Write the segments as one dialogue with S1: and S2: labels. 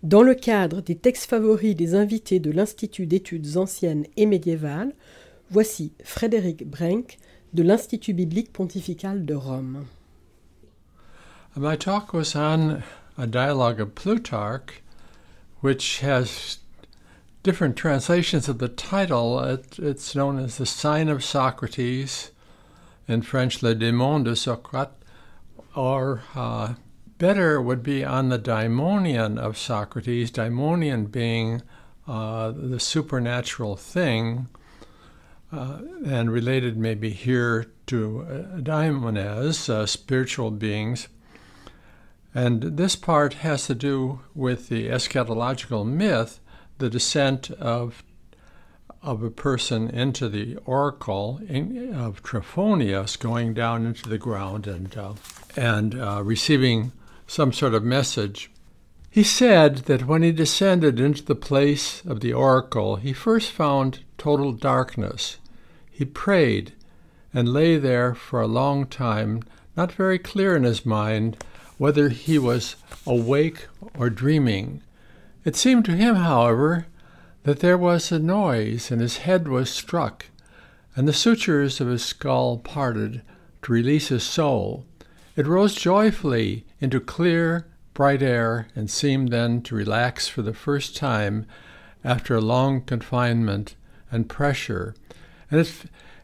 S1: Dans le cadre des textes favoris des invités de l'Institut d'études anciennes et médiévales, voici Frederick Brenk de l'Institut Biblique Pontifical de Rome.
S2: My talk was on a dialogue of Plutarque, which has different translations of the title. It's known as the Sign of Socrates, in French, le démon de Socrate, or better would be on the daimonion of Socrates, daimonion being the supernatural thing, and related maybe here to daimones, spiritual beings. And this part has to do with the eschatological myth, the descent of a person into the oracle of Trophonius, going down into the ground and receiving some sort of message. He said that when he descended into the place of the oracle, he first found total darkness. He prayed and lay there for a long time, not very clear in his mind whether he was awake or dreaming. It seemed to him, however, that there was a noise and his head was struck, and the sutures of his skull parted to release his soul. It rose joyfully into clear, bright air and seemed then to relax for the first time after a long confinement and pressure, and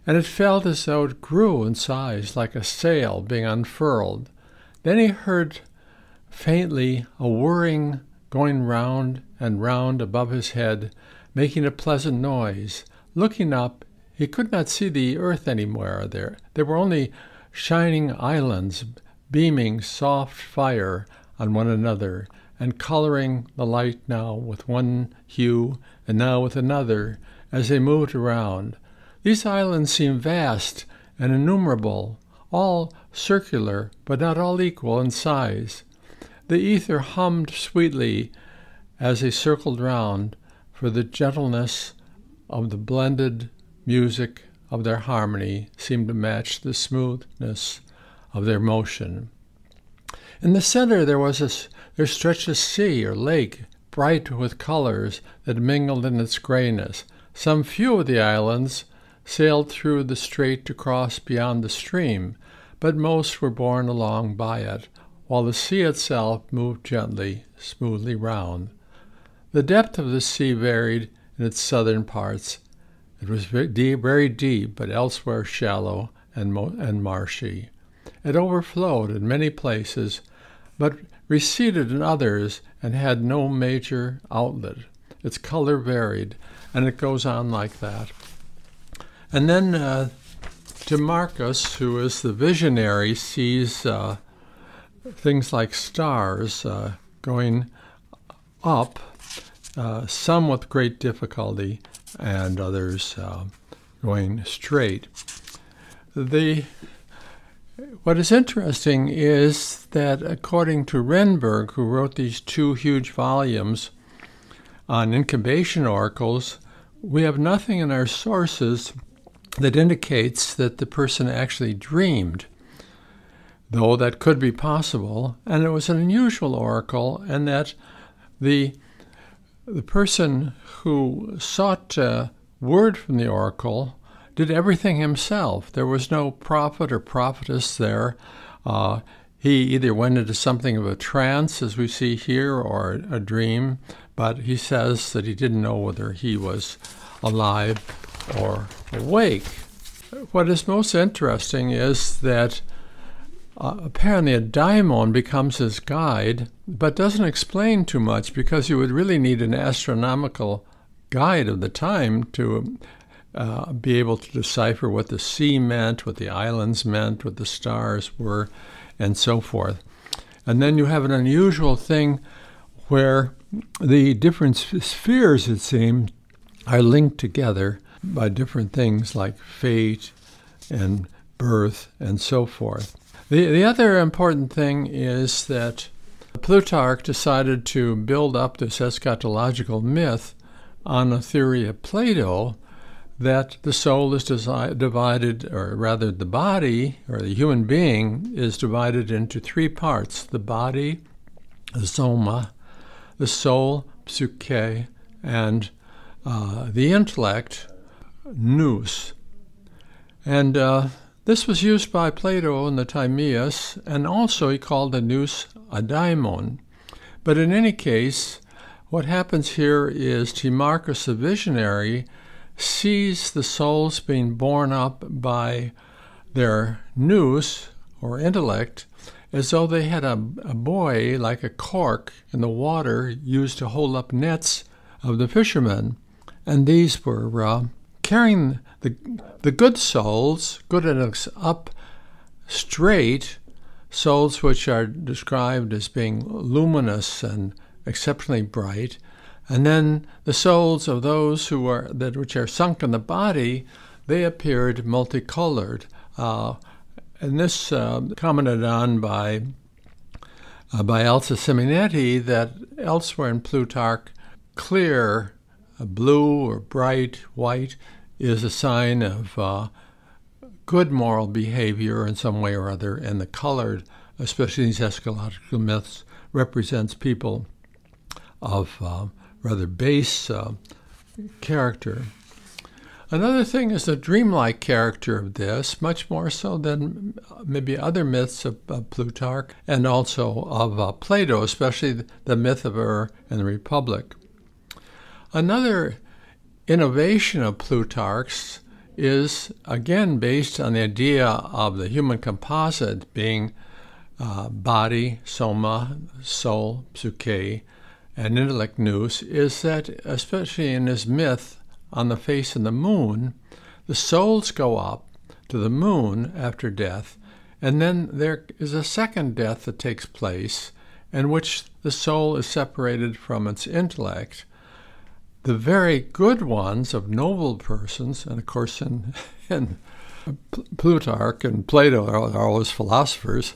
S2: it felt as though it grew in size like a sail being unfurled. Then he heard faintly a whirring going round and round above his head, making a pleasant noise. Looking up, he could not see the earth anywhere there. There were only shining islands beaming soft fire on one another and coloring the light now with one hue and now with another as they moved around. These islands seemed vast and innumerable, all circular, but not all equal in size. The ether hummed sweetly as they circled round, for the gentleness of the blended music of their harmony seemed to match the smoothness of their motion. In the center there stretched a sea or lake, bright with colors that mingled in its grayness. Some few of the islands sailed through the strait to cross beyond the stream, but most were borne along by it, while the sea itself moved gently, smoothly round. The depth of the sea varied in its southern parts. It was very deep, but elsewhere shallow and marshy. It overflowed in many places, but receded in others and had no major outlet. Its color varied, and it goes on like that. And then Demarcus, who is the visionary, sees things like stars going up, some with great difficulty, and others going straight. What is interesting is that according to Renberg, who wrote these two huge volumes on incubation oracles, we have nothing in our sources that indicates that the person actually dreamed, though that could be possible, and it was an unusual oracle, and that the person who sought word from the oracle did everything himself. There was no prophet or prophetess there. He either went into something of a trance, as we see here, or a dream, but he says that he didn't know whether he was alive or awake. What is most interesting is that apparently a daimon becomes his guide, but doesn't explain too much, because you would really need an astronomical guide of the time to be able to decipher what the sea meant, what the islands meant, what the stars were, and so forth. And then you have an unusual thing where the different spheres, it seems, are linked together by different things like fate and birth and so forth. The other important thing is that Plutarque decided to build up this eschatological myth on a theory of Plato that the soul is divided, or rather the body, or the human being, is divided into three parts: the body, the soma, the soul, psyche, and the intellect, nous. And this was used by Plato in the Timaeus, and also he called the nous a daimon. But in any case, what happens here is Timarchus the visionary sees the souls being borne up by their nous, or intellect, as though they had a buoy, like a cork in the water used to hold up nets of the fishermen. And these were carrying the good souls, good intellects, up straight, souls which are described as being luminous and exceptionally bright, and then the souls of those which are sunk in the body, they appeared multicolored. And this commented on by Elsa Simonetti, that elsewhere in Plutarque, clear, blue or bright white is a sign of good moral behavior in some way or other, and the colored, especially these eschatological myths, represents people of rather base character. Another thing is the dreamlike character of this, much more so than maybe other myths of Plutarch, and also of Plato, especially the myth of and the Republic. Another innovation of Plutarch's is, again, based on the idea of the human composite being body, soma, soul, psyche, and intellect, nous, is that, especially in his myth on the face of the moon, the souls go up to the moon after death, and then there is a second death that takes place in which the soul is separated from its intellect. The very good ones of noble persons, and of course in Plutarch and Plato are always philosophers,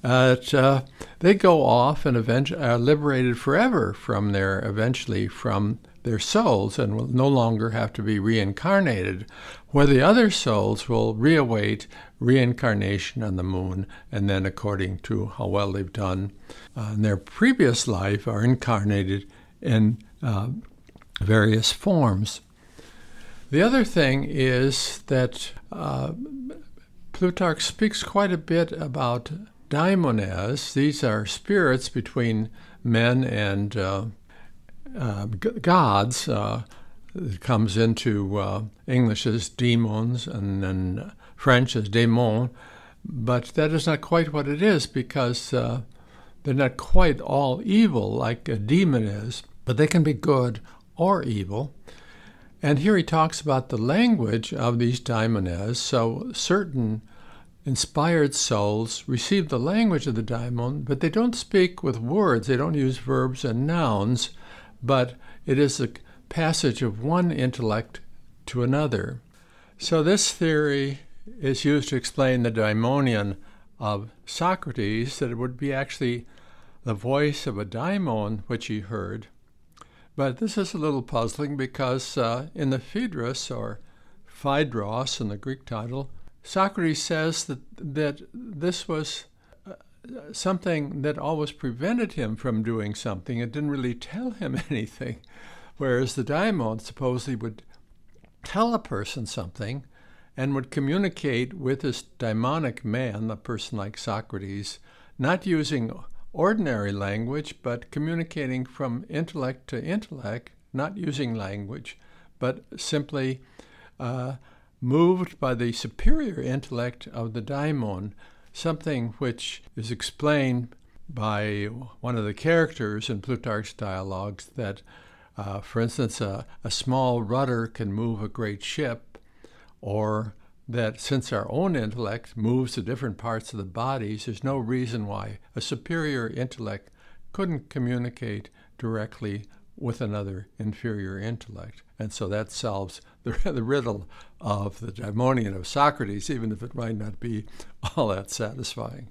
S2: they go off and eventually are liberated forever from their souls, and will no longer have to be reincarnated, where the other souls will reawait reincarnation on the moon, and then according to how well they've done in their previous life are incarnated in various forms. The other thing is that Plutarch speaks quite a bit about daimones. These are spirits between men and gods. It comes into English as demons, and then French as démon, but that is not quite what it is, because they're not quite all evil like a demon is, but they can be good or evil. And here he talks about the language of these daimones. So certain inspired souls receive the language of the daimon, but they don't speak with words. They don't use verbs and nouns, but it is a passage of one intellect to another. So this theory is used to explain the daimonion of Socrates, that it would be actually the voice of a daimon which he heard. But this is a little puzzling, because in the Phaedrus, or Phaedros in the Greek title, Socrates says that this was something that always prevented him from doing something. It didn't really tell him anything, whereas the daimon supposedly would tell a person something and would communicate with this daimonic man, a person like Socrates, not using ordinary language, but communicating from intellect to intellect, not using language, but simply moved by the superior intellect of the daimon, something which is explained by one of the characters in Plutarch's dialogues, that, for instance, a small rudder can move a great ship, or that since our own intellect moves to different parts of the bodies, there's no reason why a superior intellect couldn't communicate directly with another inferior intellect. And so that solves the riddle of the daimonion of Socrates, even if it might not be all that satisfying.